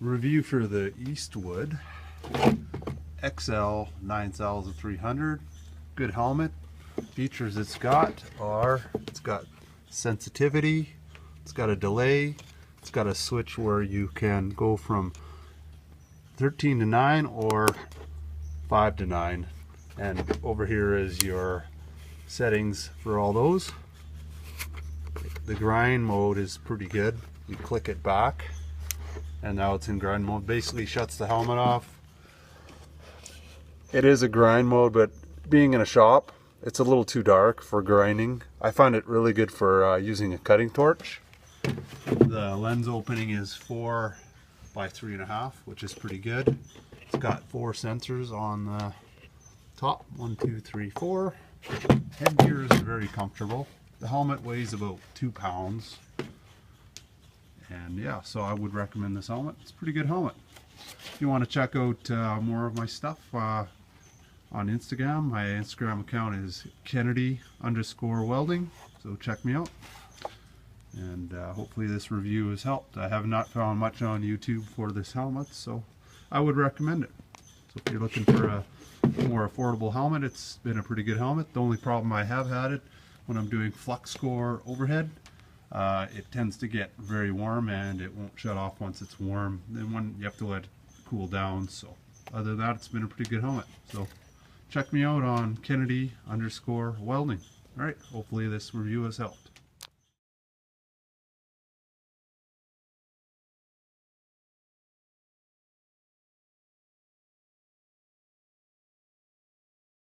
Review for the Eastwood XL9300. Good helmet. Features it's got sensitivity, it's got a delay, it's got a switch where you can go from 13 to 9 or 5 to 9, and over here is your settings for all those. The grind mode is pretty good. You click it back and now it's in grind mode. Basically shuts the helmet off. It is a grind mode, but being in a shop, it's a little too dark for grinding. I find it really good for using a cutting torch. The lens opening is 4 by 3.5, which is pretty good. It's got 4 sensors on the top. 1, 2, 3, 4. Headgear is very comfortable. The helmet weighs about 2 pounds. And yeah, so I would recommend this helmet. It's a pretty good helmet. If you want to check out more of my stuff on Instagram, my Instagram account is Kennedy_welding, so check me out. And hopefully this review has helped. I have not found much on YouTube for this helmet, so I would recommend it. So if you're looking for a more affordable helmet, it's been a pretty good helmet. The only problem I have had it when I'm doing flux core overhead, it tends to get very warm and it won't shut off once it's warm. Then when you have to let it cool down. So other than that, it's been a pretty good helmet. So check me out on Kennedy_welding. All right, hopefully this review has helped.